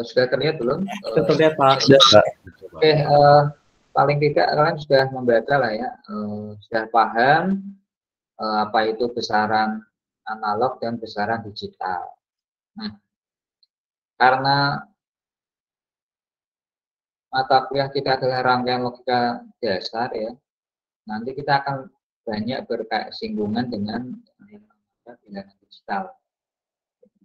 sudah terlihat belum? Terlihat Pak. Oke, paling tidak kalian sudah membaca lah ya, sudah paham apa itu besaran analog dan besaran digital. Nah, karena mata kuliah kita adalah rangkaian logika dasar ya, nanti kita akan banyak bersinggungan dengan yang namanya bilangan digital.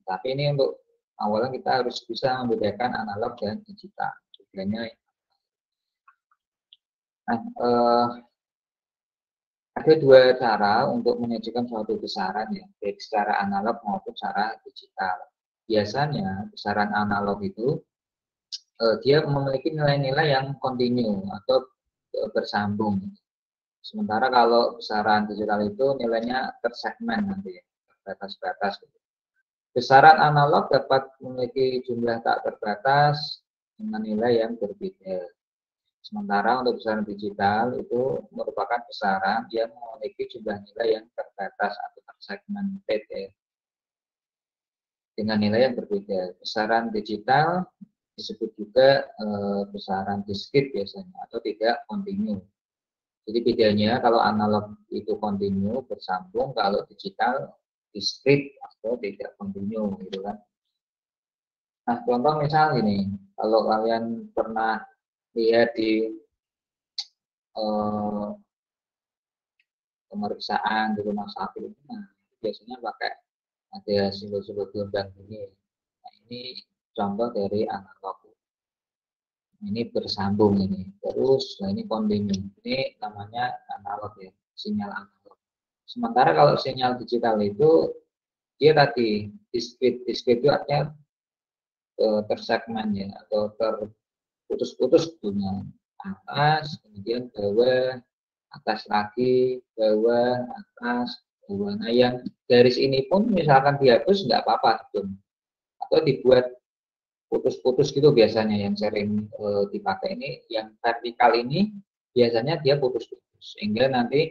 Tapi ini untuk awalnya kita harus bisa membedakan analog dan digital. Tujuannya, ada dua cara untuk menyajikan suatu besaran ya, baik secara analog maupun secara digital. Biasanya besaran analog itu dia memiliki nilai-nilai yang kontinu atau bersambung. Sementara kalau besaran digital itu nilainya tersegmen nanti ya, terbatas-batas. Besaran analog dapat memiliki jumlah tak terbatas dengan nilai yang berbeda. Sementara untuk besaran digital itu merupakan besaran yang memiliki jumlah nilai yang terbatas atau tersegmented ya, dengan nilai yang berbeda. Besaran digital disebut juga besaran diskrit biasanya atau tidak kontinu. Jadi bedanya kalau analog itu kontinu bersambung, kalau digital diskrit atau tidak kontinu gitu kan. Nah, contoh misal ini, kalau kalian pernah lihat di pemeriksaan di rumah sakit, nah, biasanya pakai ada simbol-simbol gelombang ini. Nah, ini contoh dari analog. Ini bersambung ini. Terus, nah ini kontinu. Ini namanya analog ya, sinyal analog. Sementara kalau sinyal digital itu dia tadi diskrit itu artinya tersegmen ya, atau terputus-putus dengan atas, kemudian bawah, atas lagi, bawah, atas, bawah. Nah yang garis ini pun misalkan dihapus nggak apa-apa, atau dibuat putus-putus gitu biasanya yang sering dipakai ini. Yang vertikal ini biasanya dia putus-putus sehingga nanti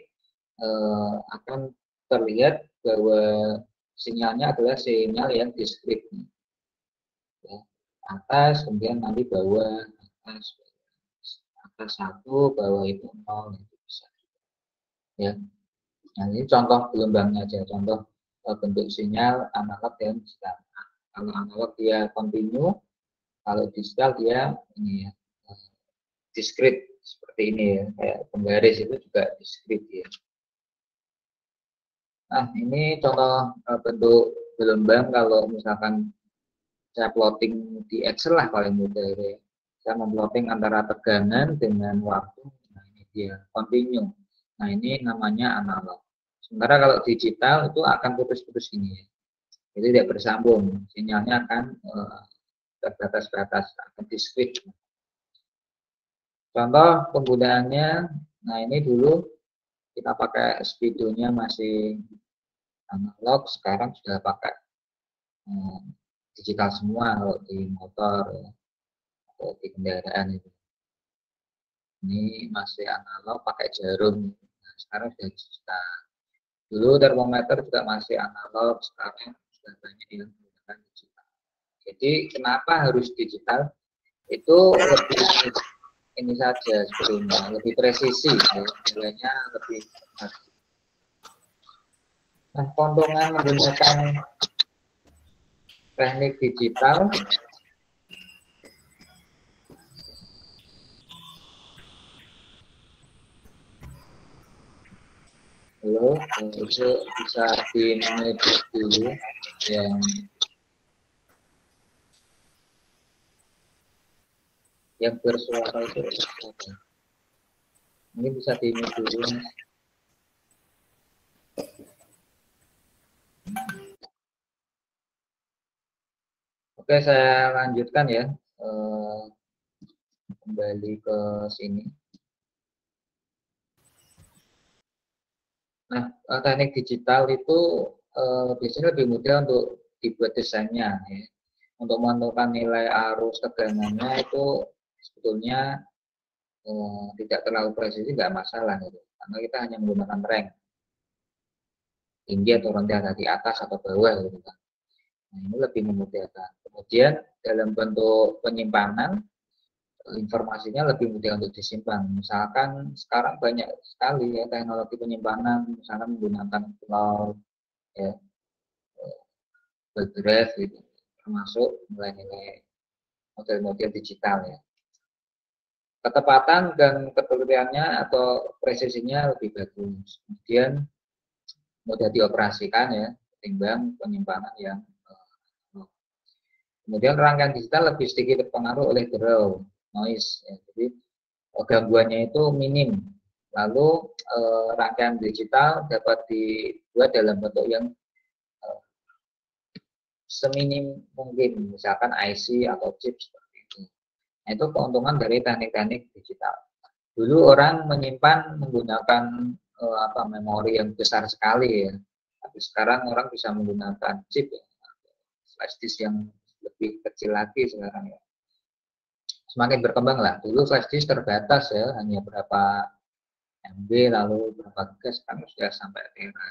akan terlihat bahwa sinyalnya adalah sinyal yang diskrit ya. Atas kemudian nanti bawah, atas satu, bawah itu 0 itu bisa ya. Nah ini contoh gelombangnya aja, contoh bentuk sinyal analog dan digital. Kalau analog dia kontinu, kalau digital dia ini ya, diskrit seperti ini ya, kayak penggaris itu juga diskrit ya. Nah ini contoh bentuk gelombang kalau misalkan saya plotting di Excel lah paling mudah ya. Saya memplotting antara tegangan dengan waktu. Nah ini dia kontinu. Nah ini namanya analog. Sementara kalau digital itu akan putus-putus ini ya. Jadi tidak bersambung. Sinyalnya akan terbatas-batas, akan diskrit. Contoh penggunaannya, nah ini dulu kita pakai speedonya masih analog, sekarang sudah pakai digital semua kalau di motor ya, atau di kendaraan itu. Ini masih analog pakai jarum, nah, sekarang sudah digital. Dulu termometer juga masih analog, sekarang sudah banyak yang menggunakan digital. Jadi kenapa harus digital? Itu lebih ini saja sebelumnya, lebih presisi ya, nilainya lebih benar. Nah, keuntungan menggunakan teknik digital itu bisa di-manage dulu yang bersuara itu ini bisa di-mute dulu. Oke, saya lanjutkan ya, kembali ke sini. Nah, teknik digital itu biasanya lebih mudah untuk dibuat desainnya ya. Untuk menentukan nilai arus tegangannya itu sebetulnya tidak terlalu presisi, nggak masalah gitu. Karena kita hanya menggunakan rank tinggi atau rendah, di atas atau bawah gitu kan. Nah, ini lebih memudahkan. Kemudian dalam bentuk penyimpanan, informasinya lebih mudah untuk disimpan. Misalkan sekarang banyak sekali ya teknologi penyimpanan, misalkan menggunakan cloud, ya, Google Drive, gitu, termasuk nilai-nilai model-model digital ya. Ketepatan dan ketelitiannya atau presisinya lebih bagus. Kemudian mudah dioperasikan ya, ketimbang penyimpanan yang kemudian rangkaian digital lebih sedikit terpengaruh oleh draw, noise. Ya. Jadi gangguannya itu minim. Lalu rangkaian digital dapat dibuat dalam bentuk yang seminim mungkin, misalkan IC atau chip seperti itu. Nah, itu keuntungan dari teknik-teknik digital. Dulu orang menyimpan menggunakan memori yang besar sekali ya, tapi sekarang orang bisa menggunakan chip ya, flash disk yang lebih kecil lagi sekarang ya. Semakin berkembang lah. Dulu flash disk terbatas ya, hanya berapa MB lalu berapa giga, sekarang sudah sampai tera.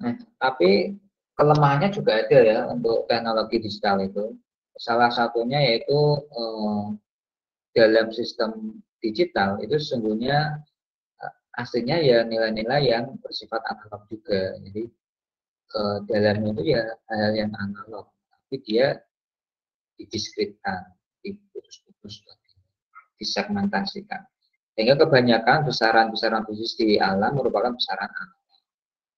Nah, tapi kelemahannya juga ada ya untuk teknologi digital itu. Salah satunya yaitu dalam sistem digital itu sesungguhnya aslinya ya nilai-nilai yang bersifat analog juga. Jadi dalamnya itu ya hal yang analog, tapi dia didiskretkan, diputus-putus, disegmentasikan. Sehingga kebanyakan besaran-besaran fisik di alam merupakan besaran analog.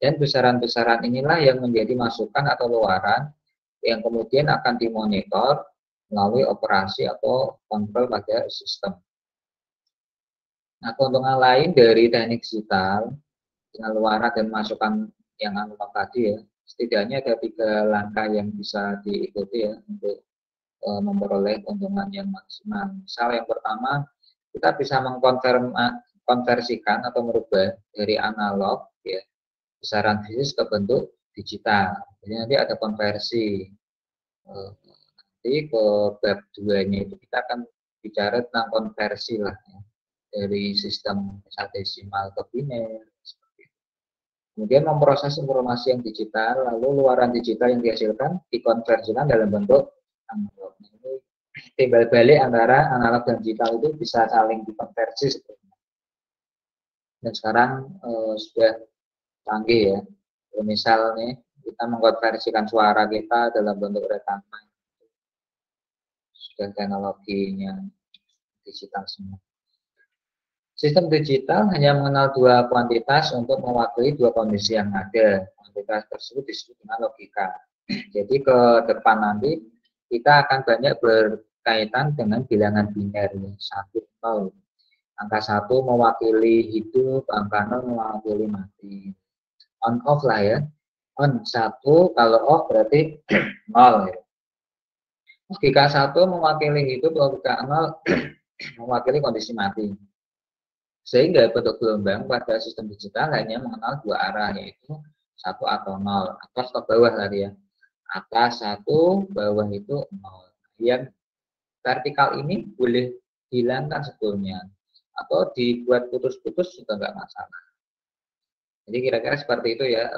Dan besaran-besaran inilah yang menjadi masukan atau luaran yang kemudian akan dimonitor melalui operasi atau kontrol pada sistem. Nah, keuntungan lain dari teknik digital dengan luaran dan masukan yang analog tadi ya, setidaknya ada 3 langkah yang bisa diikuti ya untuk memperoleh keuntungan yang maksimal. Misal yang pertama, kita bisa mengkonversikan atau merubah dari analog ya, besaran fisik ke bentuk digital. Jadi nanti ada konversi. Nanti ke bab 2-nya itu kita akan bicara tentang konversi lah ya, dari sistem hexadesimal ke biner. Kemudian memproses informasi yang digital, lalu luaran digital yang dihasilkan dikonversikan dalam bentuk analog. Ini timbal balik antara analog dan digital itu bisa saling dikonversi sebenarnya. Dan sekarang sudah canggih ya. Misalnya kita mengkonversikan suara kita dalam bentuk rekaman, sudah teknologinya digital semua. Sistem digital hanya mengenal 2 kuantitas untuk mewakili 2 kondisi yang ada. Kuantitas tersebut disebut dengan logika. Jadi ke depan nanti kita akan banyak berkaitan dengan bilangan biner 1, 0. Angka 1 mewakili hidup, angka 0 mewakili mati. On off lah ya. On 1, kalau off berarti 0 ya. Logika 1 mewakili hidup, logika 0 mewakili kondisi mati. Sehingga bentuk gelombang pada sistem digital hanya mengenal 2 arah, yaitu 1 atau 0. Atas atau bawah tadi ya. Atas 1, bawah itu 0. Yang vertikal ini boleh dihilangkan sebetulnya. Atau dibuat putus-putus juga nggak masalah. Jadi kira-kira seperti itu ya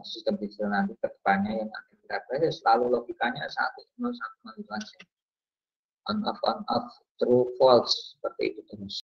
sistem digital nanti ke depannya yang akan kita bahas, selalu logikanya 1, 0, 1, 0 itu aja. On off, true, false, seperti itu terus.